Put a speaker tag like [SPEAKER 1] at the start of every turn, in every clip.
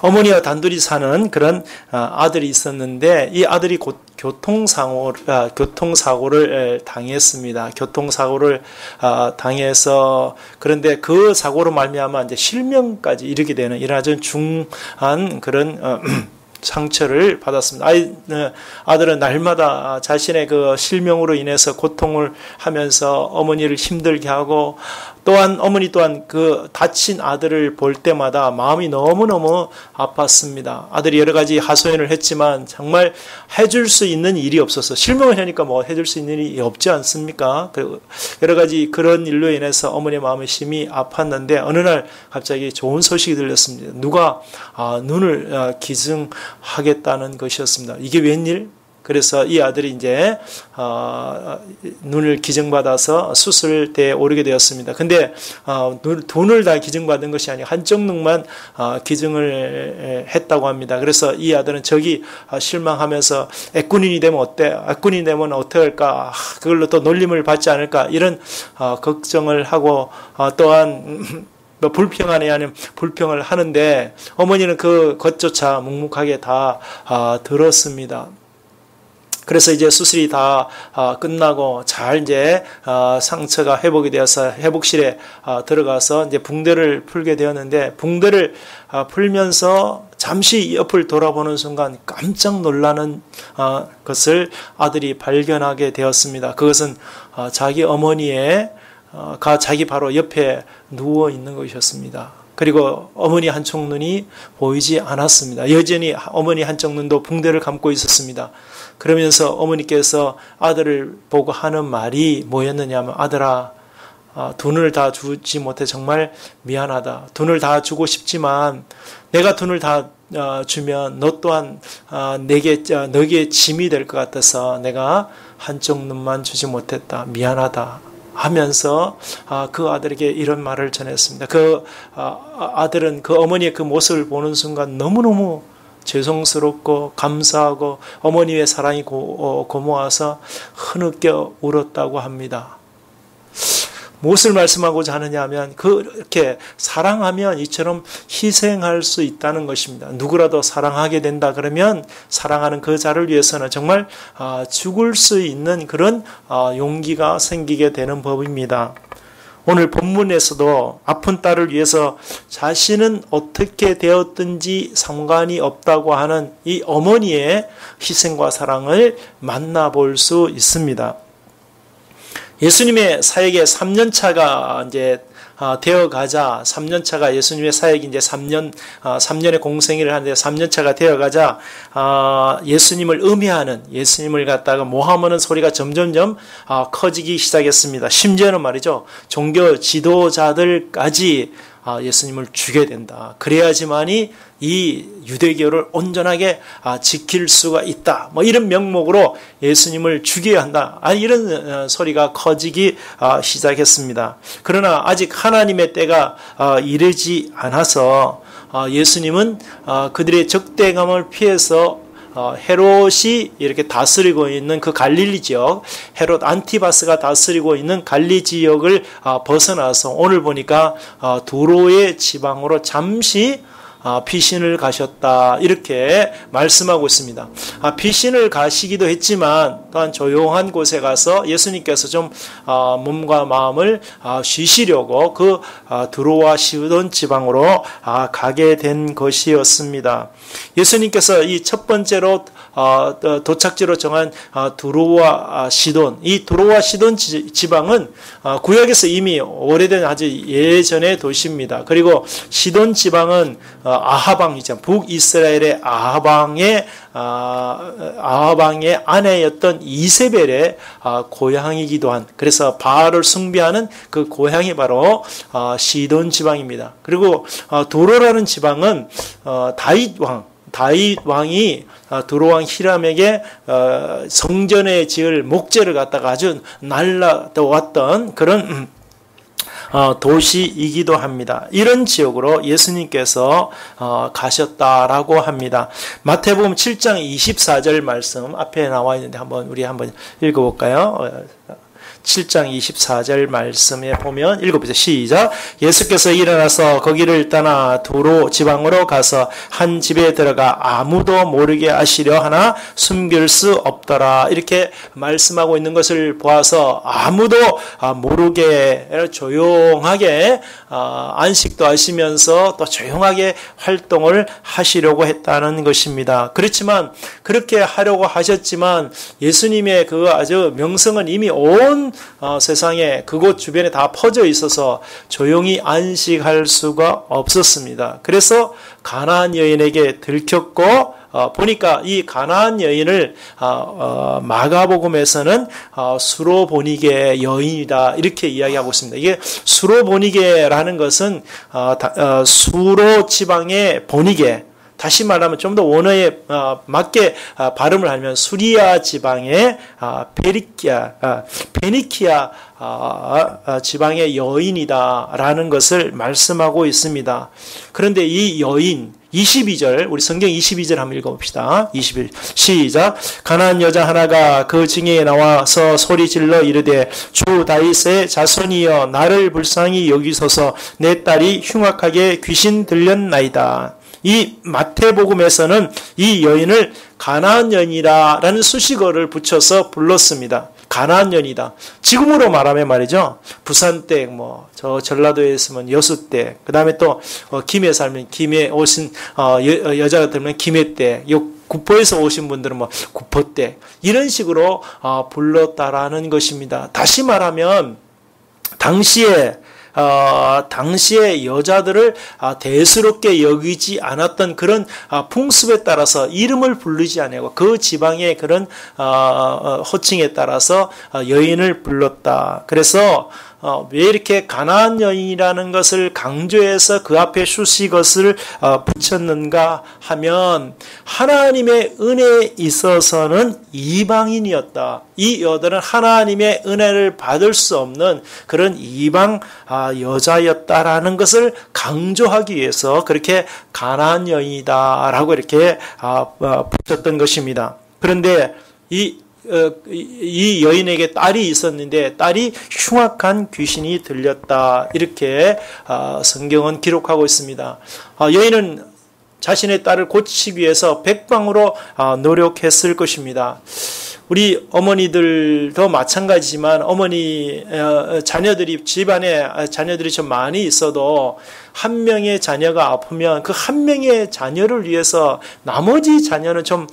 [SPEAKER 1] 어머니와 단둘이 사는 그런 아들이 있었는데 이 아들이 곧 교통사고를 당했습니다. 교통사고를 당해서 그런데 그 사고로 말미암아 이제 실명까지 이르게 되는 이런 아주 중한 그런 상처를 받았습니다. 아들은 날마다 자신의 그 실명으로 인해서 고통을 하면서 어머니를 힘들게 하고 또한 어머니 또한 그 다친 아들을 볼 때마다 마음이 너무너무 아팠습니다. 아들이 여러 가지 하소연을 했지만 정말 해줄 수 있는 일이 없어서 실명을 하니까 뭐 해줄 수 있는 일이 없지 않습니까? 여러 가지 그런 일로 인해서 어머니의 마음이 심히 아팠는데 어느 날 갑자기 좋은 소식이 들렸습니다. 누가 눈을 기증하겠다는 것이었습니다. 이게 웬일? 그래서 이 아들이 이제 눈을 기증받아서 수술대에 오르게 되었습니다. 근데 돈을 다 기증받은 것이 아니고 한쪽 눈만 기증을 했다고 합니다. 그래서 이 아들은 저기 실망하면서 애꾼인이 되면 어때? 애꾼인이 되면 어떻게 할까? 그걸로 또 놀림을 받지 않을까? 이런 걱정을 하고 또한 불평하네 하는 불평을 하는데 어머니는 그 것조차 묵묵하게 다 들었습니다. 그래서 이제 수술이 다 끝나고 잘 이제 상처가 회복이 되어서 회복실에 들어가서 이제 붕대를 풀게 되었는데 붕대를 풀면서 잠시 옆을 돌아보는 순간 깜짝 놀라는 것을 아들이 발견하게 되었습니다. 그것은 자기 어머니의 자기 바로 옆에 누워 있는 것이었습니다. 그리고 어머니 한쪽 눈이 보이지 않았습니다. 여전히 어머니 한쪽 눈도 붕대를 감고 있었습니다. 그러면서 어머니께서 아들을 보고 하는 말이 뭐였느냐 하면 아들아 돈을 다 주지 못해 정말 미안하다. 돈을 다 주고 싶지만 내가 돈을 다 주면 너 또한 너에게 짐이 될 것 같아서 내가 한쪽 눈만 주지 못했다. 미안하다. 하면서 그 아들에게 이런 말을 전했습니다. 그 아들은 그 어머니의 그 모습을 보는 순간 너무너무 죄송스럽고 감사하고 어머니의 사랑이 고마워서 흐느껴 울었다고 합니다. 무엇을 말씀하고자 하느냐 하면 그렇게 사랑하면 이처럼 희생할 수 있다는 것입니다. 누구라도 사랑하게 된다 그러면 사랑하는 그 자를 위해서는 정말 죽을 수 있는 그런 용기가 생기게 되는 법입니다. 오늘 본문에서도 아픈 딸을 위해서 자신은 어떻게 되었든지 상관이 없다고 하는 이 어머니의 희생과 사랑을 만나볼 수 있습니다. 예수님의 사역의 3년차가 이제 되어가자 3년차가 예수님의 사역이 이제 3년의 공생애를 하는데 3년차가 되어가자 예수님을 음해하는 예수님을 갖다가 모함하는 소리가 점점점 커지기 시작했습니다. 심지어는 말이죠. 종교 지도자들까지 예수님을 죽여야 된다. 그래야지만이 이 유대교를 온전하게 지킬 수가 있다. 뭐 이런 명목으로 예수님을 죽여야 한다. 이런 소리가 커지기 시작했습니다. 그러나 아직 하나님의 때가 이르지 않아서 예수님은 그들의 적대감을 피해서 헤롯이 이렇게 다스리고 있는 그 갈릴리 지역, 헤롯 안티바스가 다스리고 있는 갈릴리 지역을 벗어나서 오늘 보니까 두로의 지방으로 잠시 피신을 가셨다 이렇게 말씀하고 있습니다. 피신을 가시기도 했지만 또한 조용한 곳에 가서 예수님께서 좀 몸과 마음을 쉬시려고 그 두로와 시돈 지방으로 가게 된 것이었습니다. 예수님께서 이 첫 번째로 도착지로 정한 두로와 시돈, 이 두로와 시돈 지방은 구약에서 이미 오래된 아주 예전의 도시입니다. 그리고 시돈 지방은 아하방이죠. 북이스라엘의 아하방의 아내였던 이세벨의 고향이기도 한, 그래서 바알을 숭배하는 그 고향이 바로 시돈 지방입니다. 그리고 두로라는 지방은 다윗 왕이 두로왕 히람에게 성전에 지을 목재를 갖다가 아주 날라왔던 그런 도시이기도 합니다. 이런 지역으로 예수님께서 가셨다라고 합니다. 마태복음 7장 24절 말씀 앞에 나와 있는데 우리 한번 읽어볼까요? 7장 24절 말씀에 보면 읽어보세요. 시작. 예수께서 일어나서 거기를 떠나 두로 지방으로 가서 한 집에 들어가 아무도 모르게 하시려 하나 숨길 수 없더라. 이렇게 말씀하고 있는 것을 보아서 아무도 모르게 조용하게 안식도 하시면서 또 조용하게 활동을 하시려고 했다는 것입니다. 그렇지만 그렇게 하려고 하셨지만 예수님의 그 아주 명성은 이미 온 세상에 그곳 주변에 다 퍼져 있어서 조용히 안식할 수가 없었습니다. 그래서 가나안 여인에게 들켰고 보니까 이 가나안 여인을 마가복음에서는 수로보니게 여인이다 이렇게 이야기하고 있습니다. 이게 수로보니게라는 것은 수로 지방의 보니게, 다시 말하면 좀 더 원어에 맞게 발음을 하면 수리아 지방의 페니키아 지방의 여인이다라는 것을 말씀하고 있습니다. 그런데 이 여인 22절, 우리 성경 22절 한번 읽어봅시다. 21 시작. 가나안 여자 하나가 그 징에 나와서 소리질러 이르되 주 다윗의 자손이여 나를 불쌍히 여기소서 내 딸이 흉악하게 귀신 들렸나이다. 이 마태복음에서는 이 여인을 가나안 여인이라는 수식어를 붙여서 불렀습니다. 가나안 여인이다. 지금으로 말하면 말이죠. 부산댁, 저 전라도에 있으면 여수댁, 그 다음에 또 김해 살면 김해 오신 여자가 들면 김해댁, 구포에서 오신 분들은 구포댁, 이런 식으로 불렀다라는 것입니다. 다시 말하면 당시에 여자들을 대수롭게 여기지 않았던 그런 풍습에 따라서 이름을 부르지 않고 그 지방의 그런 호칭에 따라서 여인을 불렀다. 그래서 왜 이렇게 가나안 여인이라는 것을 강조해서 그 앞에 수식어를 붙였는가 하면 하나님의 은혜에 있어서는 이방인이었다. 이 여자는 하나님의 은혜를 받을 수 없는 그런 이방 여자였다라는 것을 강조하기 위해서 그렇게 가나안 여인이다라고 이렇게 붙였던 것입니다. 그런데 이 여인에게 딸이 있었는데 딸이 흉악한 귀신이 들렸다. 이렇게 성경은 기록하고 있습니다. 여인은 자신의 딸을 고치기 위해서 백방으로 노력했을 것입니다. 우리 어머니들도 마찬가지지만 집안에 자녀들이 좀 많이 있어도 한 명의 자녀가 아프면 그 한 명의 자녀를 위해서 나머지 자녀는 좀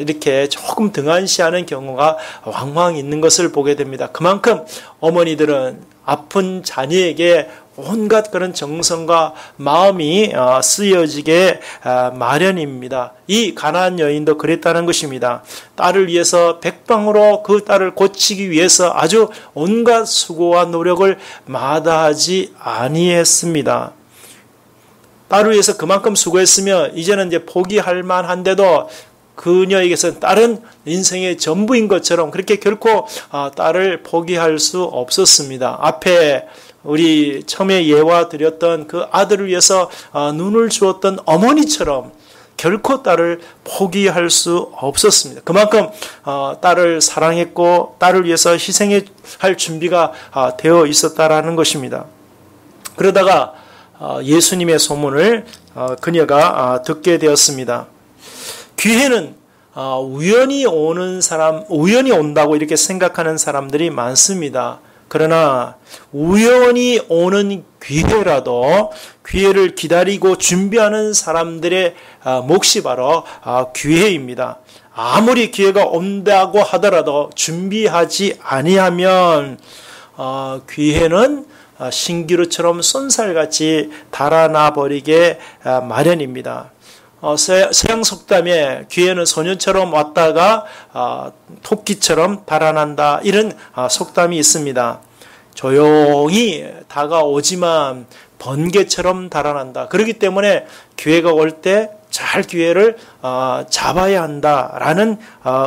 [SPEAKER 1] 이렇게 조금 등한시하는 경우가 왕왕 있는 것을 보게 됩니다. 그만큼 어머니들은 아픈 자녀에게 온갖 그런 정성과 마음이 쓰여지게 마련입니다. 이 가나안 여인도 그랬다는 것입니다. 딸을 위해서 백방으로 그 딸을 고치기 위해서 아주 온갖 수고와 노력을 마다하지 아니했습니다. 딸을 위해서 그만큼 수고했으면 이제는 이제 포기할 만한데도 그녀에게서는 딸은 인생의 전부인 것처럼 그렇게 결코 딸을 포기할 수 없었습니다. 앞에 우리 처음에 예화 드렸던 그 아들을 위해서 눈을 주었던 어머니처럼 결코 딸을 포기할 수 없었습니다. 그만큼 딸을 사랑했고 딸을 위해서 희생할 준비가 되어 있었다라는 것입니다. 그러다가 예수님의 소문을 그녀가 듣게 되었습니다. 기회는 우연히 온다고 이렇게 생각하는 사람들이 많습니다. 그러나 우연히 오는 기회를 기다리고 준비하는 사람들의 몫이 바로 기회입니다. 아무리 기회가 온다고 하더라도 준비하지 아니하면 기회는 신기루처럼 쏜살같이 달아나 버리게 마련입니다. 서양 속담에 기회는 소년처럼 왔다가 토끼처럼 달아난다, 이런 속담이 있습니다. 조용히 다가오지만 번개처럼 달아난다. 그렇기 때문에 기회가 올 때 잘 기회를 잡아야 한다라는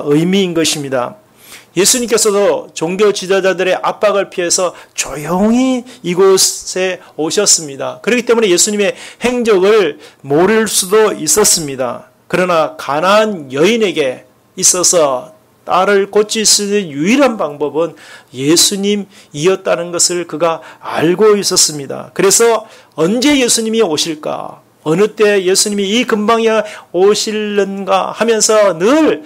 [SPEAKER 1] 의미인 것입니다. 예수님께서도 종교 지도자들의 압박을 피해서 조용히 이곳에 오셨습니다. 그렇기 때문에 예수님의 행적을 모를 수도 있었습니다. 그러나 가나안 여인에게 있어서 딸을 고칠 수 있는 유일한 방법은 예수님이었다는 것을 그가 알고 있었습니다. 그래서 언제 예수님이 오실까? 어느 때 예수님이 이 근방에 오실는가 하면서 늘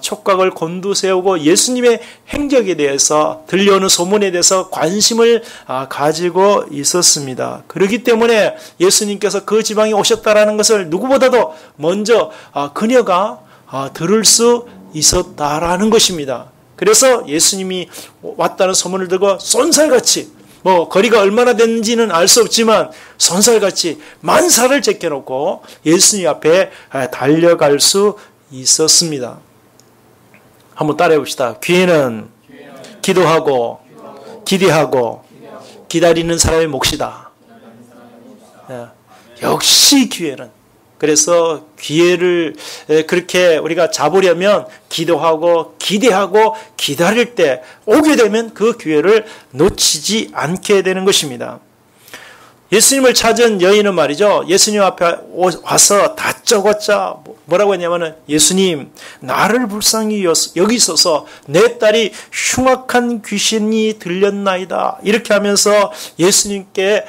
[SPEAKER 1] 촉각을 곤두세우고 예수님의 행적에 대해서 들려오는 소문에 대해서 관심을 가지고 있었습니다. 그렇기 때문에 예수님께서 그 지방에 오셨다라는 것을 누구보다도 먼저 그녀가 들을 수 있었다라는 것입니다. 그래서 예수님이 왔다는 소문을 듣고 쏜살같이 거리가 얼마나 됐는지는 알 수 없지만 손살같이 만사를 제껴놓고 예수님 앞에 달려갈 수 있었습니다. 한번 따라해 봅시다. 귀에는 기도하고 기대하고 기다리는 사람의 몫이다. 역시 기회는. 그래서 기회를 그렇게 우리가 잡으려면 기도하고 기대하고 기다릴 때 오게 되면 그 기회를 놓치지 않게 되는 것입니다. 예수님을 찾은 여인은 말이죠. 예수님 앞에 와서 다짜고짜 뭐라고 했냐면은 예수님 나를 불쌍히 여기소서 내 딸이 흉악한 귀신이 들렸나이다. 이렇게 하면서 예수님께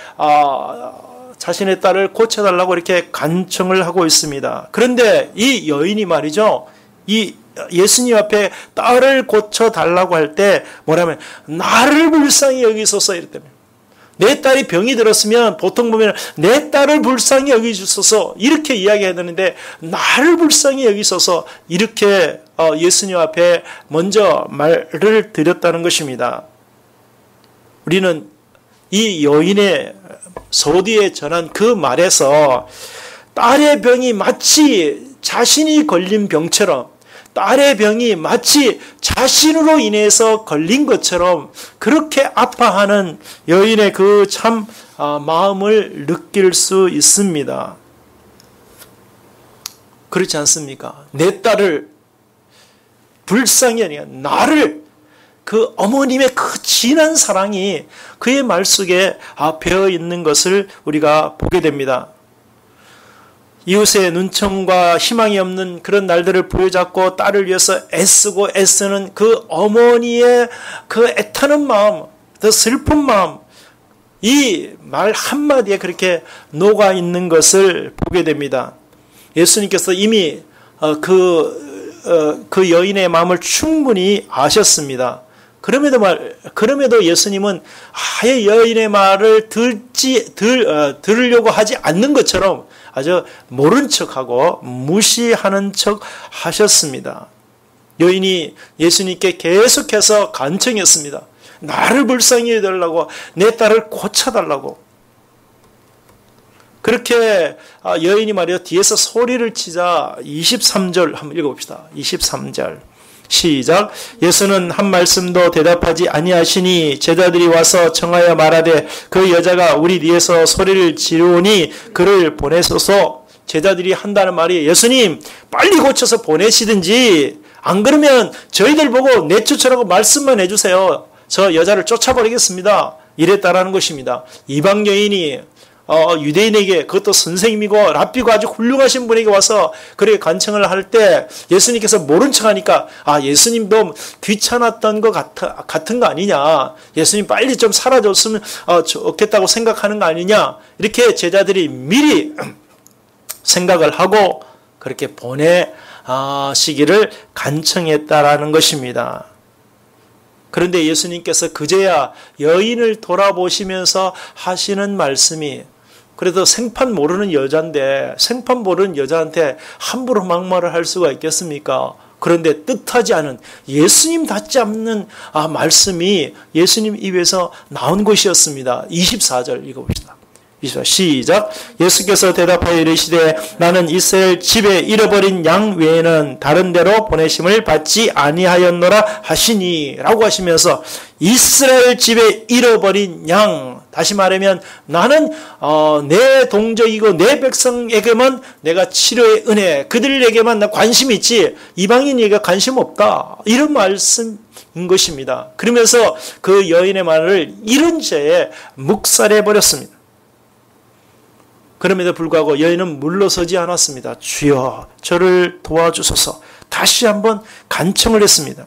[SPEAKER 1] 자신의 딸을 고쳐달라고 이렇게 간청을 하고 있습니다. 그런데 이 여인이 말이죠. 이 예수님 앞에 딸을 고쳐달라고 할 때 뭐라면 나를 불쌍히 여기소서 이랬다면 내 딸이 병이 들었으면 보통 보면 내 딸을 불쌍히 여기소서 이렇게 이야기해야 되는데 나를 불쌍히 여기소서 이렇게 예수님 앞에 먼저 말을 드렸다는 것입니다. 우리는 이 여인의 소디에 전한 그 말에서 딸의 병이 마치 자신이 걸린 병처럼 딸의 병이 마치 자신으로 인해서 걸린 것처럼 그렇게 아파하는 여인의 그 참 마음을 느낄 수 있습니다. 그렇지 않습니까? 내 딸을 불쌍히 아니라 나를 그 어머님의 그 진한 사랑이 그의 말 속에 배어 있는 것을 우리가 보게 됩니다. 이웃의 눈청과 희망이 없는 그런 날들을 부여잡고 딸을 위해서 애쓰고 애쓰는 그 어머니의 그 애타는 마음, 그 슬픈 마음, 이 말 한마디에 그렇게 녹아 있는 것을 보게 됩니다. 예수님께서 이미 그 여인의 마음을 충분히 아셨습니다. 그럼에도 예수님은 아예 여인의 말을 들으려고 하지 않는 것처럼 아주 모른 척하고 무시하는 척 하셨습니다. 여인이 예수님께 계속해서 간청했습니다. 나를 불쌍히 해달라고, 내 딸을 고쳐달라고. 그렇게 여인이 말이요 뒤에서 소리를 치자 23절 한번 읽어봅시다. 23절 시작. 예수는 한 말씀도 대답하지 아니하시니 제자들이 와서 청하여 말하되 그 여자가 우리 뒤에서 소리를 지르니 그를 보내소서. 제자들이 한다는 말이 예수님 빨리 고쳐서 보내시든지 안 그러면 저희들 보고 내쫓으라고 말씀만 해주세요. 저 여자를 쫓아버리겠습니다. 이랬다라는 것입니다. 이방 여인이 유대인에게 그것도 선생님이고 랍비고 아주 훌륭하신 분에게 와서 그렇게 간청을 할 때 예수님께서 모른 척하니까 예수님도 귀찮았던 것 같은 거 아니냐, 예수님 빨리 좀 사라졌으면 좋겠다고 생각하는 거 아니냐, 이렇게 제자들이 미리 생각을 하고 그렇게 보내시기를 간청했다라는 것입니다. 그런데 예수님께서 그제야 여인을 돌아보시면서 하시는 말씀이, 그래도 생판 모르는 여자인데 생판 모르는 여자한테 함부로 막말을 할 수가 있겠습니까? 그런데 뜻하지 않은 예수님답지 않는 말씀이 예수님 입에서 나온 것이었습니다. 24절 읽어봅시다. 시작. 예수께서 대답하여 이르시되 나는 이스라엘 집에 잃어버린 양 외에는 다른 데로 보내심을 받지 아니하였노라 하시니 라고 하시면서 이스라엘 집에 잃어버린 양, 다시 말하면 나는 내 동족이고 내 백성에게만 내가 치료의 은혜, 그들에게만 나 관심이 있지 이방인에게 관심 없다, 이런 말씀인 것입니다. 그러면서 그 여인의 말을 이런 죄에 묵살해버렸습니다. 그럼에도 불구하고 여인은 물러서지 않았습니다. 주여 저를 도와주소서, 다시 한번 간청을 했습니다.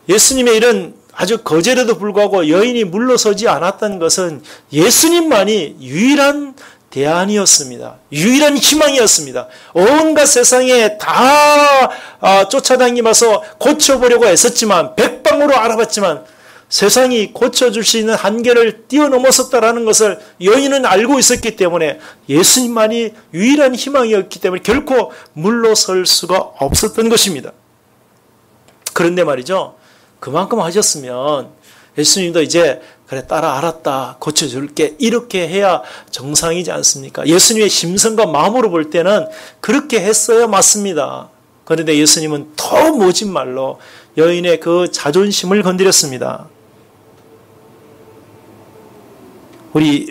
[SPEAKER 1] 예수님의 이런 아주 거절에도 불구하고 여인이 물러서지 않았던 것은 예수님만이 유일한 대안이었습니다. 유일한 희망이었습니다. 온갖 세상에 다 쫓아다니면서 고쳐보려고 애썼지만 백방으로 알아봤지만 세상이 고쳐줄 수 있는 한계를 뛰어넘었었다라는 것을 여인은 알고 있었기 때문에 예수님만이 유일한 희망이었기 때문에 결코 물러설 수가 없었던 것입니다. 그런데 말이죠. 그만큼 하셨으면 예수님도 이제 그래 따라 알았다 고쳐줄게 이렇게 해야 정상이지 않습니까? 예수님의 심성과 마음으로 볼 때는 그렇게 했어야 맞습니다. 그런데 예수님은 더 모진 말로 여인의 그 자존심을 건드렸습니다. 우리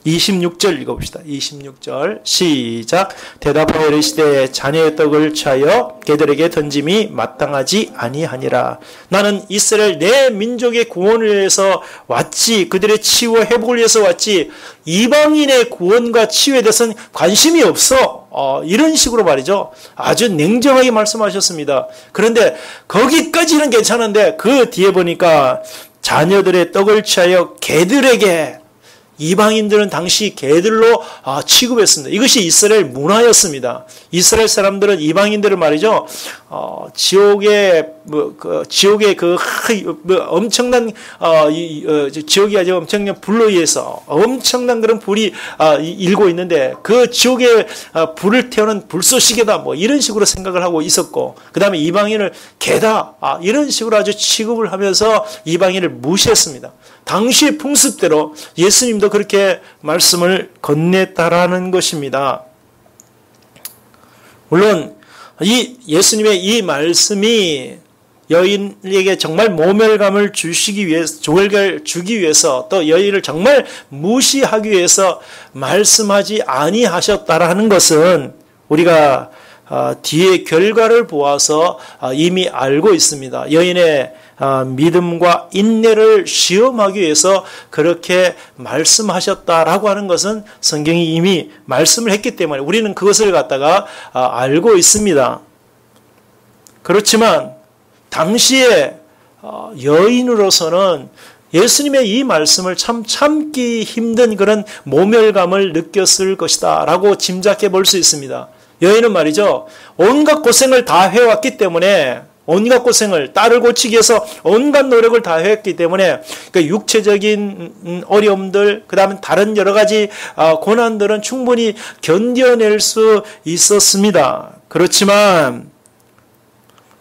[SPEAKER 1] 26절 읽어봅시다. 26절 시작. 대답하여 이르시되 자녀의 떡을 취하여 개들에게 던짐이 마땅하지 아니하니라. 나는 이스라엘 내 민족의 구원을 위해서 왔지, 그들의 치유와 회복을 위해서 왔지, 이방인의 구원과 치유에 대해서는 관심이 없어. 이런 식으로 말이죠. 아주 냉정하게 말씀하셨습니다. 그런데 거기까지는 괜찮은데 그 뒤에 보니까 자녀들의 떡을 취하여 개들에게, 이방인들은 당시 개들로 취급했습니다. 이것이 이스라엘 문화였습니다. 이스라엘 사람들은 이방인들을 말이죠, 지옥의 엄청난 지옥이 아주 엄청난 불로 의해서 엄청난 그런 불이 일고 있는데 그 지옥의 불을 태우는 불쏘시개다 뭐 이런 식으로 생각을 하고 있었고, 그 다음에 이방인을 개다 이런 식으로 아주 취급을 하면서 이방인을 무시했습니다. 당시의 풍습대로 예수님도 그렇게 말씀을 건넸다라는 것입니다. 물론 이 예수님의 이 말씀이 여인에게 정말 모멸감을 주기 위해서 또 여인을 정말 무시하기 위해서 말씀하지 아니하셨다라는 것은 우리가 뒤의 결과를 보아서 이미 알고 있습니다. 여인의 믿음과 인내를 시험하기 위해서 그렇게 말씀하셨다라고 하는 것은 성경이 이미 말씀을 했기 때문에 우리는 그것을 갖다가 알고 있습니다. 그렇지만 당시에 여인으로서는 예수님의 이 말씀을 참 참기 힘든 그런 모멸감을 느꼈을 것이다 라고 짐작해 볼 수 있습니다. 여인은 말이죠, 온갖 고생을 다 해왔기 때문에, 온갖 고생을, 딸을 고치기 위해서 온갖 노력을 다 했기 때문에 그 육체적인 어려움들, 그 다음에 다른 여러 가지 고난들은 충분히 견뎌낼 수 있었습니다. 그렇지만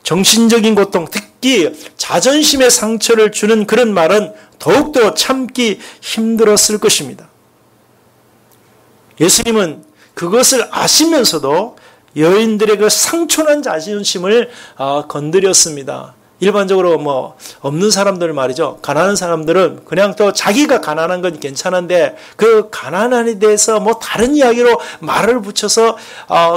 [SPEAKER 1] 정신적인 고통, 특히 자존심의 상처를 주는 그런 말은 더욱더 참기 힘들었을 것입니다. 예수님은 그것을 아시면서도 여인들의 그 상처난 자존심을 건드렸습니다. 일반적으로 뭐 없는 사람들 말이죠. 가난한 사람들은 그냥 또 자기가 가난한 건 괜찮은데 그 가난함에 대해서 뭐 다른 이야기로 말을 붙여서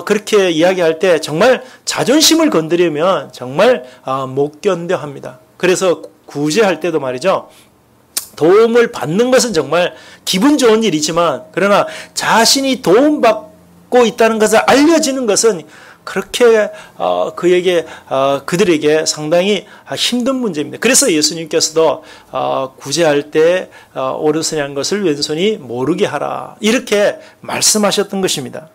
[SPEAKER 1] 그렇게 이야기할 때 정말 자존심을 건드리면 정말 못 견뎌 합니다. 그래서 구제할 때도 말이죠. 도움을 받는 것은 정말 기분 좋은 일이지만 그러나 자신이 도움받고 있다는 것을 알려지는 것은 그렇게 그들에게 상당히 힘든 문제입니다. 그래서 예수님께서도 구제할 때 오른손이 한 것을 왼손이 모르게 하라 이렇게 말씀하셨던 것입니다.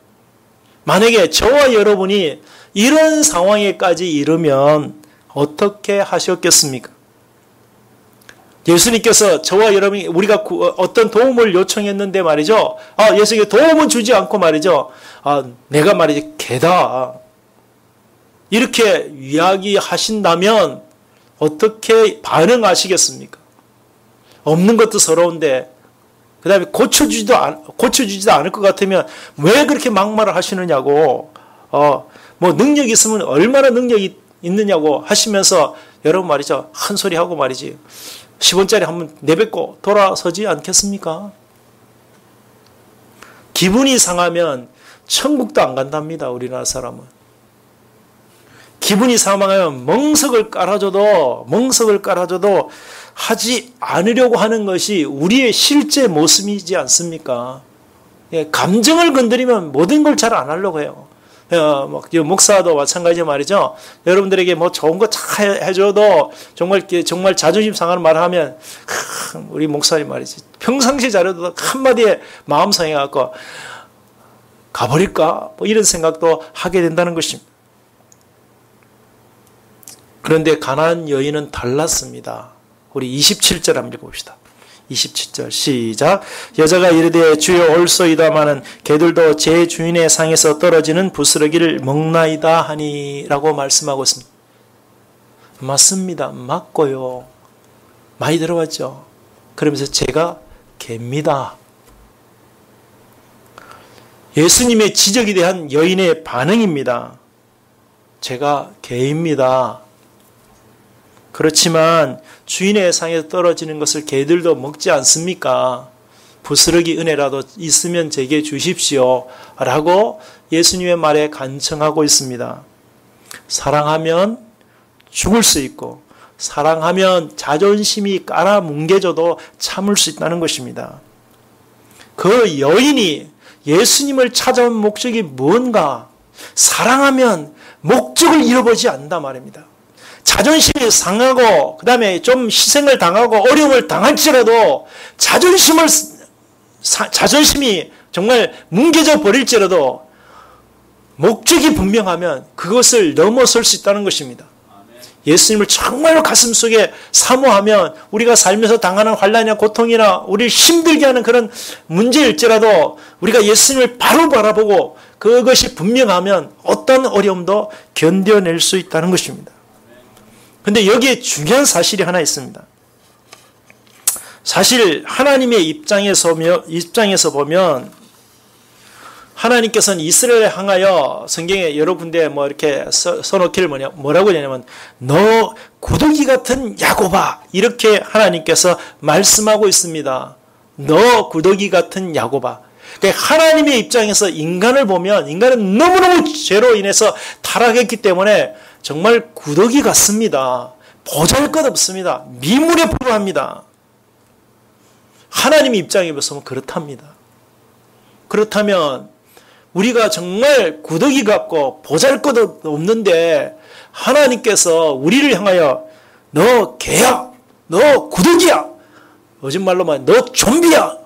[SPEAKER 1] 만약에 저와 여러분이 이런 상황에까지 이르면 어떻게 하셨겠습니까? 예수님께서 저와 여러분이 우리가 어떤 도움을 요청했는데 말이죠. 예수님께 도움은 주지 않고 말이죠. 내가 말이지 개다. 이렇게 이야기하신다면 어떻게 반응하시겠습니까? 없는 것도 서러운데 그 다음에 고쳐주지도 않을 것 같으면 왜 그렇게 막말을 하시느냐고 뭐 능력이 있으면 얼마나 능력이 있느냐고 하시면서 여러분 말이죠. 한 소리 하고 말이지 10원짜리 한번 내뱉고 돌아서지 않겠습니까? 기분이 상하면 천국도 안 간답니다. 우리나라 사람은. 기분이 상하면 멍석을 깔아줘도 하지 않으려고 하는 것이 우리의 실제 모습이지 않습니까? 감정을 건드리면 모든 걸 잘 안 하려고 해요. 목사도 마찬가지 말이죠. 여러분들에게 뭐 좋은 거 잘 해줘도 정말 자존심 상하는 말을 하면, 우리 목사님 말이지. 평상시 잘해도 한마디에 마음 상해갖고, 가버릴까? 뭐 이런 생각도 하게 된다는 것입니다. 그런데 가나안 여인은 달랐습니다. 우리 27절 한번 읽어봅시다. 27절 시작. 여자가 이르되 주여 올소이다마는 개들도 제 주인의 상에서 떨어지는 부스러기를 먹나이다 하니 라고 말씀하고 있습니다. 맞습니다. 맞고요. 많이 들어봤죠. 그러면서 제가 개입니다. 예수님의 지적에 대한 여인의 반응입니다. 제가 개입니다. 그렇지만 주인의 상에서 떨어지는 것을 개들도 먹지 않습니까? 부스러기 은혜라도 있으면 제게 주십시오. 라고 예수님의 말에 간청하고 있습니다. 사랑하면 죽을 수 있고 사랑하면 자존심이 깔아뭉개져도 참을 수 있다는 것입니다. 그 여인이 예수님을 찾아온 목적이 뭔가? 사랑하면 목적을 잃어버리지 않는다 말입니다. 자존심이 상하고 그 다음에 좀 희생을 당하고 어려움을 당할지라도 자존심이 정말 뭉개져 버릴지라도 목적이 분명하면 그것을 넘어설 수 있다는 것입니다. 예수님을 정말로 가슴속에 사모하면 우리가 살면서 당하는 환난이나 고통이나 우리를 힘들게 하는 그런 문제일지라도 우리가 예수님을 바로 바라보고 그것이 분명하면 어떤 어려움도 견뎌낼 수 있다는 것입니다. 그런데 여기에 중요한 사실이 하나 있습니다. 사실 하나님의 입장에서 보면 하나님께서는 이스라엘을 향하여 성경에 여러 군데 뭐 이렇게 써놓기를 뭐라고 하냐면 너 구더기 같은 야곱아 이렇게 하나님께서 말씀하고 있습니다. 너 구더기 같은 야곱아. 그러니까 하나님의 입장에서 인간을 보면 인간은 너무너무 죄로 인해서 타락했기 때문에 정말 구더기 같습니다. 보잘것없습니다. 미물에 불과합니다. 하나님의 입장에 보면 그렇답니다. 그렇다면 우리가 정말 구더기 같고 보잘것없는데 하나님께서 우리를 향하여 너 개야, 너 구더기야, 요즘 말로 말하면 너 좀비야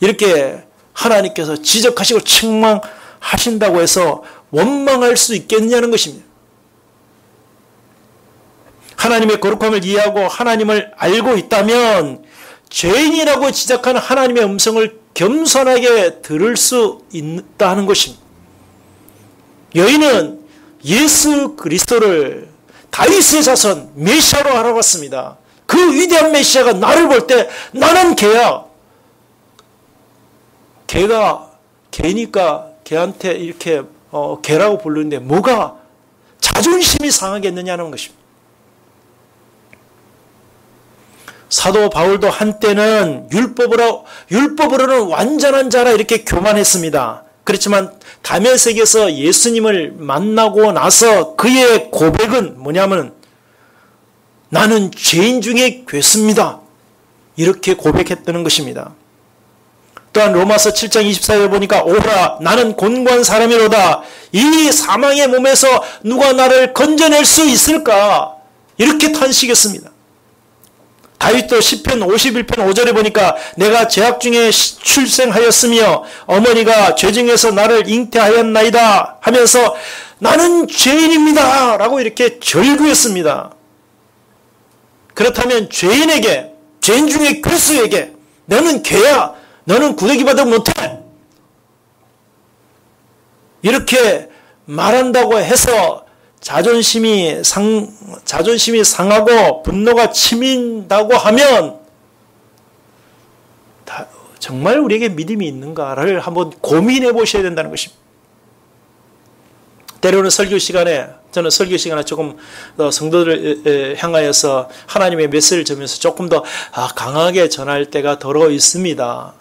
[SPEAKER 1] 이렇게 하나님께서 지적하시고 책망하신다고 해서 원망할 수 있겠느냐는 것입니다. 하나님의 거룩함을 이해하고 하나님을 알고 있다면 죄인이라고 지적하는 하나님의 음성을 겸손하게 들을 수 있다는 것입니다. 여인은 예수 그리스도를 다윗의 자손 메시아로 알아봤습니다. 그 위대한 메시아가 나를 볼 때 나는 개야. 개니까 개한테 이렇게 개라고 부르는데 뭐가 자존심이 상하겠느냐는 것입니다. 사도 바울도 한때는 율법으로는 완전한 자라 이렇게 교만했습니다. 그렇지만 다메섹에서 예수님을 만나고 나서 그의 고백은 뭐냐면 나는 죄인 중에 괴수입니다. 이렇게 고백했다는 것입니다. 또한 로마서 7장 24절에 보니까 오라 나는 곤고한 사람이로다. 이 사망의 몸에서 누가 나를 건져낼 수 있을까? 이렇게 탄식했습니다. 다윗도 시편 51편 5절에 보니까 내가 죄악 중에 출생하였으며 어머니가 죄 중에서 나를 잉태하였나이다 하면서 나는 죄인입니다 라고 이렇게 절규했습니다. 그렇다면 죄인에게, 죄인 중에 괴수에게 너는 개야, 너는 구더기보다 못해 이렇게 말한다고 해서 자존심이 상하고 분노가 치민다고 하면 정말 우리에게 믿음이 있는가를 한번 고민해 보셔야 된다는 것입니다. 때로는 저는 설교 시간에 조금 성도들을 향하여서 하나님의 메시지를 전하면서 조금 더 강하게 전할 때가 더러 있습니다.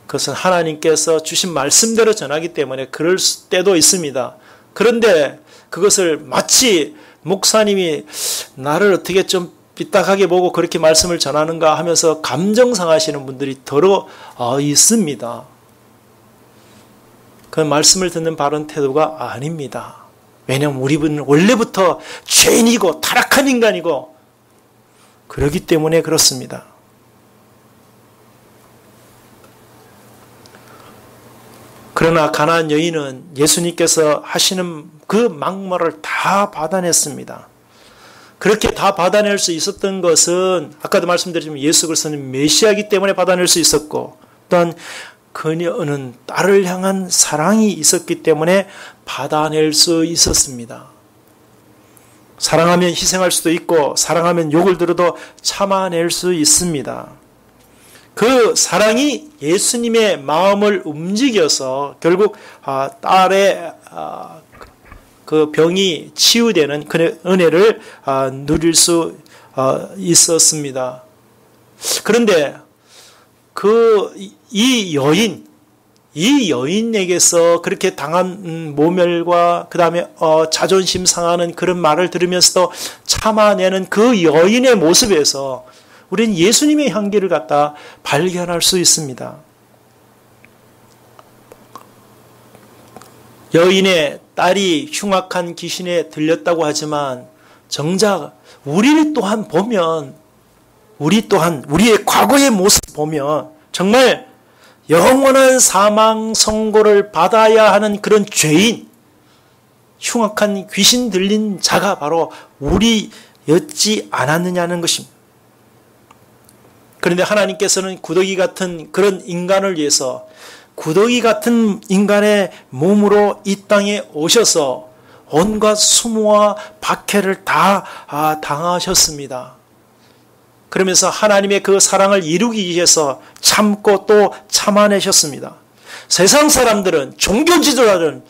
[SPEAKER 1] 그것은 하나님께서 주신 말씀대로 전하기 때문에 그럴 때도 있습니다. 그런데 그것을 마치 목사님이 나를 어떻게 좀 삐딱하게 보고 그렇게 말씀을 전하는가 하면서 감정 상하시는 분들이 더러 있습니다. 그 말씀을 듣는 바른 태도가 아닙니다. 왜냐하면 우리는 원래부터 죄인이고 타락한 인간이고 그렇기 때문에 그렇습니다. 그러나 가나안 여인은 예수님께서 하시는 그 막말을 다 받아냈습니다. 그렇게 다 받아낼 수 있었던 것은 아까도 말씀드렸지만 예수 그리스도는 메시아이기 때문에 받아낼 수 있었고 또한 그녀는 딸을 향한 사랑이 있었기 때문에 받아낼 수 있었습니다. 사랑하면 희생할 수도 있고 사랑하면 욕을 들어도 참아낼 수 있습니다. 그 사랑이 예수님의 마음을 움직여서 결국 딸의 그 병이 치유되는 그 은혜를 누릴 수 있었습니다. 그런데 이 여인에게서 그렇게 당한 모멸과 그 다음에 자존심 상하는 그런 말을 들으면서도 참아내는 그 여인의 모습에서 우리는 예수님의 향기를 갖다 발견할 수 있습니다. 여인의 딸이 흉악한 귀신에 들렸다고 하지만 정작 우리 또한 보면 우리 또한 우리의 과거의 모습 보면 정말 영원한 사망 선고를 받아야 하는 그런 죄인, 흉악한 귀신 들린 자가 바로 우리였지 않았느냐는 것입니다. 그런데 하나님께서는 구더기 같은 그런 인간을 위해서 구더기 같은 인간의 몸으로 이 땅에 오셔서 온갖 수모와 박해를 다 당하셨습니다. 그러면서 하나님의 그 사랑을 이루기 위해서 참고 또 참아내셨습니다. 세상 사람들은 종교 지도자들은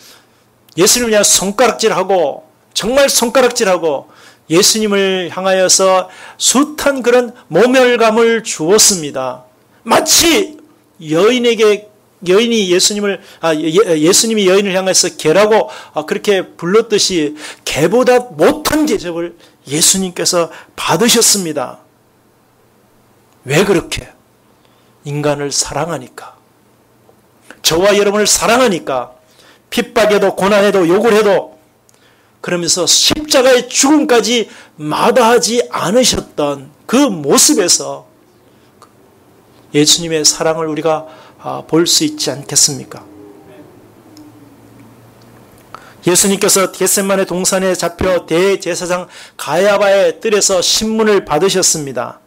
[SPEAKER 1] 예수님을 향해 손가락질하고 정말 손가락질하고 예수님을 향하여서 숱한 그런 모멸감을 주었습니다. 마치 예수님이 여인을 향해서 개라고 그렇게 불렀듯이 개보다 못한 대접을 예수님께서 받으셨습니다. 왜 그렇게? 인간을 사랑하니까. 저와 여러분을 사랑하니까 핍박해도 고난해도 욕을 해도 그러면서 십자가의 죽음까지 마다하지 않으셨던 그 모습에서 예수님의 사랑을 우리가 볼 수 있지 않겠습니까? 예수님께서 겟세마네 동산에 잡혀 대제사장 가야바의 뜰에서 신문을 받으셨습니다.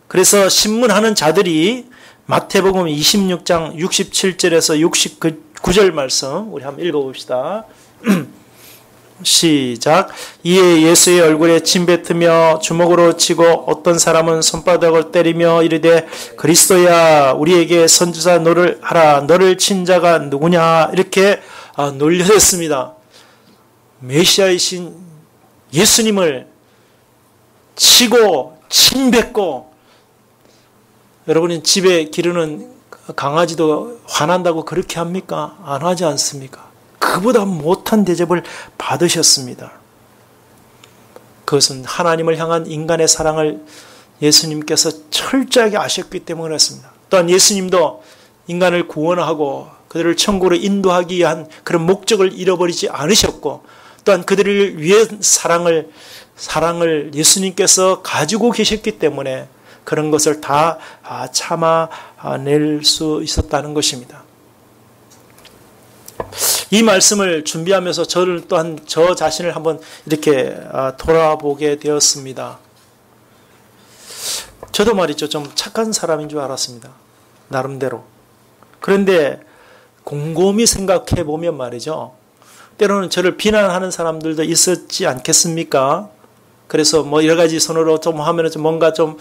[SPEAKER 1] 그래서 신문하는 자들이 마태복음 26장 67절에서 69절 말씀 우리 한번 읽어봅시다. 시작. 이에 예수의 얼굴에 침 뱉으며 주먹으로 치고 어떤 사람은 손바닥을 때리며 이르되 그리스도야 우리에게 선지자 너를 하라 너를 친 자가 누구냐 이렇게 놀려댔습니다. 메시아이신 예수님을 치고 침 뱉고 여러분이 집에 기르는 강아지도 화난다고 그렇게 합니까? 안 하지 않습니까? 그보다 못한 대접을 받으셨습니다. 그것은 하나님을 향한 인간의 사랑을 예수님께서 철저하게 아셨기 때문에 그렇습니다. 또한 예수님도 인간을 구원하고 그들을 천국으로 인도하기 위한 그런 목적을 잃어버리지 않으셨고 또한 그들을 위해 사랑을 예수님께서 가지고 계셨기 때문에 그런 것을 다 참아낼 수 있었다는 것입니다. 이 말씀을 준비하면서 저를 또한 저 자신을 한번 이렇게 돌아보게 되었습니다. 저도 말이죠. 좀 착한 사람인 줄 알았습니다. 나름대로. 그런데 곰곰이 생각해 보면 말이죠. 때로는 저를 비난하는 사람들도 있었지 않겠습니까? 그래서 뭐 여러 가지 손으로 좀 하면은 좀 뭔가 좀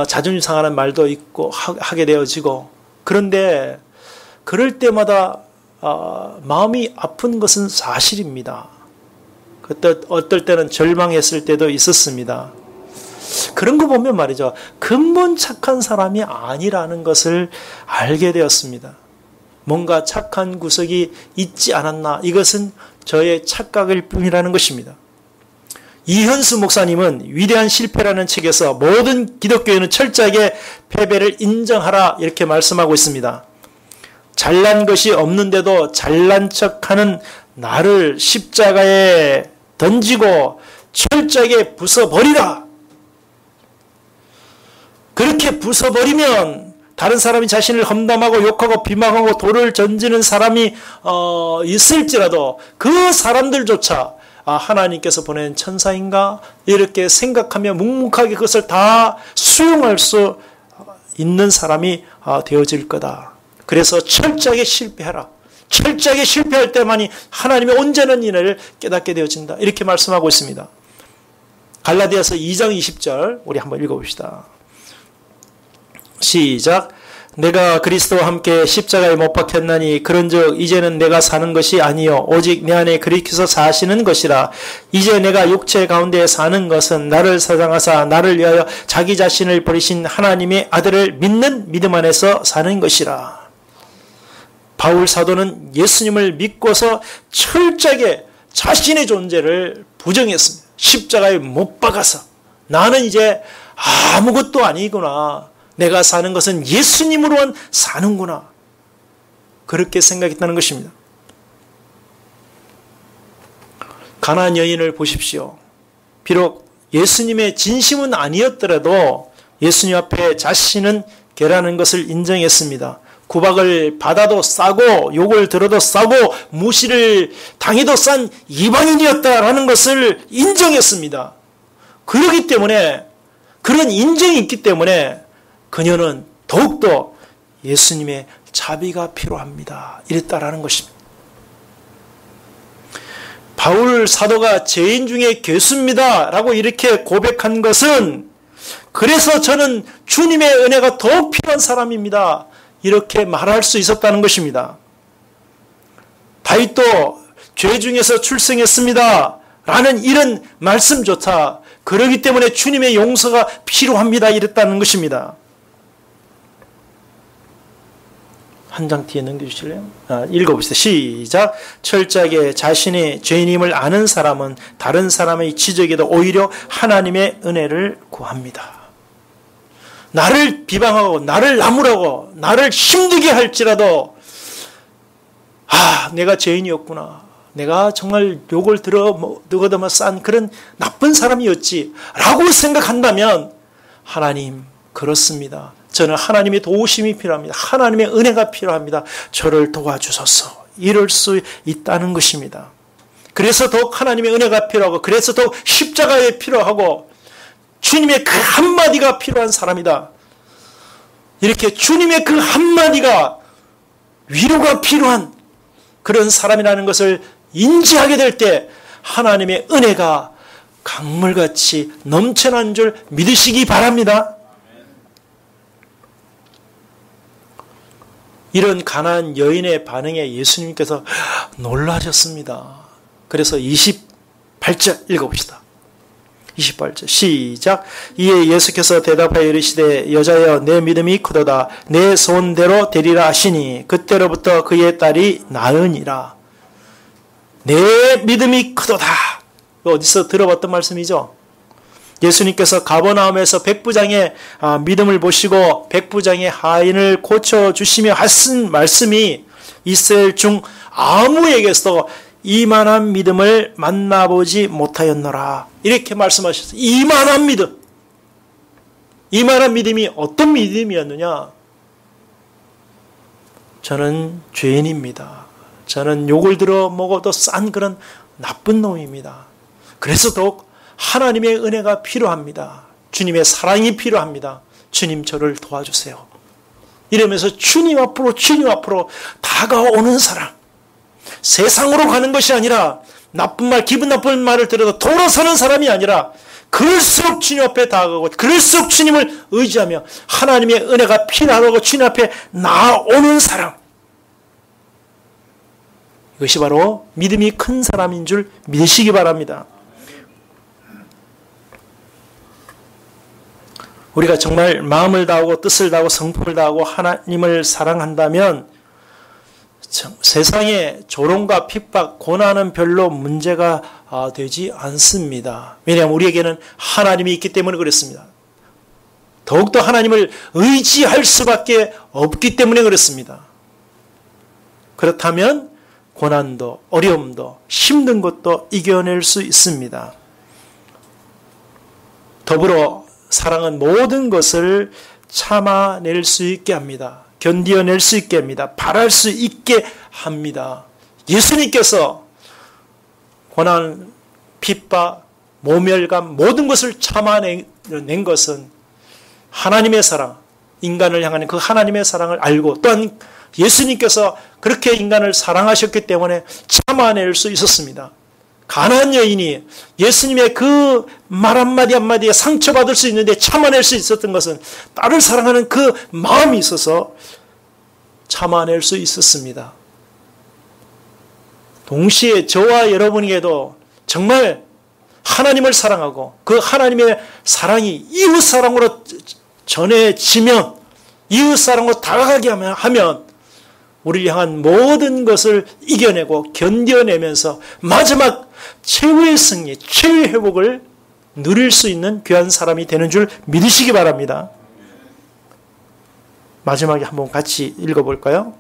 [SPEAKER 1] 자존심 상하는 말도 있고 하게 되어지고 그런데 그럴 때마다 마음이 아픈 것은 사실입니다. 어떨 때는 절망했을 때도 있었습니다. 그런 거 보면 말이죠. 근본 착한 사람이 아니라는 것을 알게 되었습니다. 뭔가 착한 구석이 있지 않았나. 이것은 저의 착각일 뿐이라는 것입니다. 이현수 목사님은 위대한 실패라는 책에서 모든 기독교인은 철저하게 패배를 인정하라 이렇게 말씀하고 있습니다. 잘난 것이 없는데도 잘난 척하는 나를 십자가에 던지고 철저하게 부숴버리라. 그렇게 부숴버리면 다른 사람이 자신을 험담하고 욕하고 비방하고 돌을 던지는 사람이 있을지라도 그 사람들조차 하나님께서 보낸 천사인가 이렇게 생각하며 묵묵하게 그것을 다 수용할 수 있는 사람이 되어질 거다. 그래서 철저하게 실패하라. 철저하게 실패할 때만이 하나님의 온전한 인을 깨닫게 되어진다. 이렇게 말씀하고 있습니다. 갈라디아서 2장 20절 우리 한번 읽어봅시다. 시작. 내가 그리스도와 함께 십자가에 못 박혔나니 그런즉 이제는 내가 사는 것이 아니요 오직 내 안에 그리스도께서 사시는 것이라. 이제 내가 육체 가운데 사는 것은 나를 사랑하사 나를 위하여 자기 자신을 버리신 하나님의 아들을 믿는 믿음 안에서 사는 것이라. 바울 사도는 예수님을 믿고서 철저하게 자신의 존재를 부정했습니다. 십자가에 못 박아서 나는 이제 아무것도 아니구나. 내가 사는 것은 예수님으로만 사는구나. 그렇게 생각했다는 것입니다. 가나안 여인을 보십시오. 비록 예수님의 진심은 아니었더라도 예수님 앞에 자신은 개라는 것을 인정했습니다. 구박을 받아도 싸고 욕을 들어도 싸고 무시를 당해도 싼 이방인이었다라는 것을 인정했습니다. 그렇기 때문에 그런 인정이 있기 때문에 그녀는 더욱더 예수님의 자비가 필요합니다. 이랬다라는 것입니다. 바울 사도가 죄인 중에 괴수입니다 라고 이렇게 고백한 것은 그래서 저는 주님의 은혜가 더욱 필요한 사람입니다. 이렇게 말할 수 있었다는 것입니다. 다윗도 죄 중에서 출생했습니다 라는 이런 말씀조차 그러기 때문에 주님의 용서가 필요합니다. 이랬다는 것입니다. 한 장 뒤에 넘겨주실래요? 읽어봅시다. 시작. 철저하게 자신이 죄인임을 아는 사람은 다른 사람의 지적에도 오히려 하나님의 은혜를 구합니다. 나를 비방하고 나를 나무라고 나를 힘들게 할지라도 내가 죄인이었구나. 내가 정말 욕을 들어듬어 싼 그런 나쁜 사람이었지 라고 생각한다면 하나님 그렇습니다. 저는 하나님의 도우심이 필요합니다. 하나님의 은혜가 필요합니다. 저를 도와주소서. 이럴 수 있다는 것입니다. 그래서 더욱 하나님의 은혜가 필요하고 그래서 더욱 십자가에 필요하고 주님의 그 한마디가 필요한 사람이다. 이렇게 주님의 그 한마디가 위로가 필요한 그런 사람이라는 것을 인지하게 될 때 하나님의 은혜가 강물같이 넘쳐나는 줄 믿으시기 바랍니다. 이런 가난한 여인의 반응에 예수님께서 놀라셨습니다. 그래서 28절 읽어봅시다. 28절 시작. 이에 예수께서 대답하여 이르시되 여자여 내 믿음이 크도다. 내 소원대로 되리라 하시니 그때로부터 그의 딸이 나으니라. 내 믿음이 크도다. 어디서 들어봤던 말씀이죠? 예수님께서 가버나움에서 백부장의 믿음을 보시고 백부장의 하인을 고쳐주시며 하신 말씀이 이스라엘 중 아무에게서도 이만한 믿음을 만나보지 못하였노라. 이렇게 말씀하셨어요. 이만한 믿음. 이만한 믿음이 어떤 믿음이었느냐? 저는 죄인입니다. 저는 욕을 들어 먹어도 싼 그런 나쁜 놈입니다. 그래서 더욱 하나님의 은혜가 필요합니다. 주님의 사랑이 필요합니다. 주님 저를 도와주세요. 이러면서 주님 앞으로 다가오는 사랑. 세상으로 가는 것이 아니라 나쁜 말, 기분 나쁜 말을 들어도 돌아서는 사람이 아니라 그럴수록 주님 앞에 다가가고 그럴수록 주님을 의지하며 하나님의 은혜가 필요하다고 주님 앞에 나오는 사랑. 이것이 바로 믿음이 큰 사람인 줄 믿으시기 바랍니다. 우리가 정말 마음을 다하고 뜻을 다하고 성품을 다하고 하나님을 사랑한다면 세상의 조롱과 핍박, 고난은 별로 문제가 되지 않습니다. 왜냐하면 우리에게는 하나님이 있기 때문에 그렇습니다. 더욱더 하나님을 의지할 수밖에 없기 때문에 그렇습니다. 그렇다면 고난도, 어려움도, 힘든 것도 이겨낼 수 있습니다. 더불어 사랑은 모든 것을 참아낼 수 있게 합니다. 견디어낼 수 있게 합니다. 바랄 수 있게 합니다. 예수님께서 고난, 핍박, 모멸감 모든 것을 참아낸 것은 하나님의 사랑, 인간을 향하는 그 하나님의 사랑을 알고 또한 예수님께서 그렇게 인간을 사랑하셨기 때문에 참아낼 수 있었습니다. 가난한 여인이 예수님의 그 말 한마디 한마디에 상처받을 수 있는데 참아낼 수 있었던 것은 나를 사랑하는 그 마음이 있어서 참아낼 수 있었습니다. 동시에 저와 여러분에게도 정말 하나님을 사랑하고 그 하나님의 사랑이 이웃사랑으로 전해지면, 이웃사랑으로 다가가게 하면 우리를 향한 모든 것을 이겨내고 견뎌내면서 마지막 최후의 승리, 최후의 회복을 누릴 수 있는 귀한 사람이 되는 줄 믿으시기 바랍니다. 마지막에 한번 같이 읽어볼까요?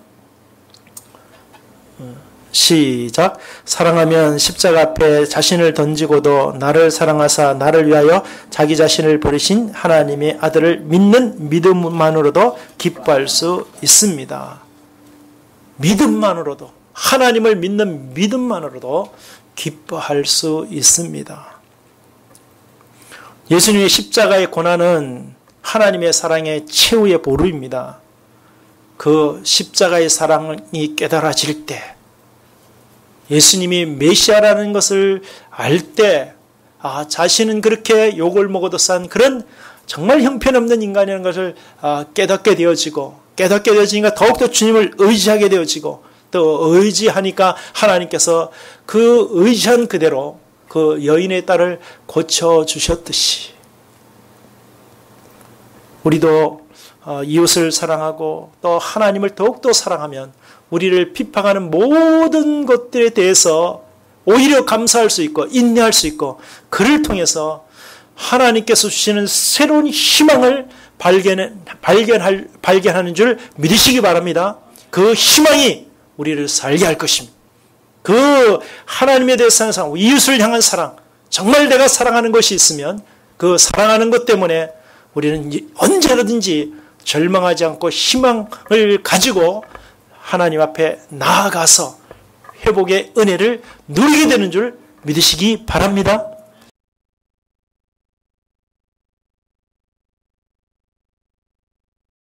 [SPEAKER 1] 시작. 사랑하면 십자가 앞에 자신을 던지고도 나를 사랑하사 나를 위하여 자기 자신을 버리신 하나님의 아들을 믿는 믿음만으로도 기뻐할 수 있습니다. 믿음만으로도, 하나님을 믿는 믿음만으로도 기뻐할 수 있습니다. 예수님의 십자가의 고난은 하나님의 사랑의 최후의 보루입니다. 그 십자가의 사랑이 깨달아질 때, 예수님이 메시아라는 것을 알 때, 자신은 그렇게 욕을 먹어도 싼 그런 정말 형편없는 인간이라는 것을 깨닫게 되어지니까 더욱더 주님을 의지하게 되어지고, 또 의지하니까 하나님께서 그 의지한 그대로 그 여인의 딸을 고쳐주셨듯이 우리도 이웃을 사랑하고 또 하나님을 더욱더 사랑하면 우리를 핍박하는 모든 것들에 대해서 오히려 감사할 수 있고 인내할 수 있고, 그를 통해서 하나님께서 주시는 새로운 희망을 발견하는 줄 믿으시기 바랍니다. 그 희망이 우리를 살게 할 것입니다. 그 하나님에 대해서 사랑, 이웃을 향한 사랑, 정말 내가 사랑하는 것이 있으면 그 사랑하는 것 때문에 우리는 언제라든지 절망하지 않고 희망을 가지고 하나님 앞에 나아가서 회복의 은혜를 누리게 되는 줄 믿으시기 바랍니다.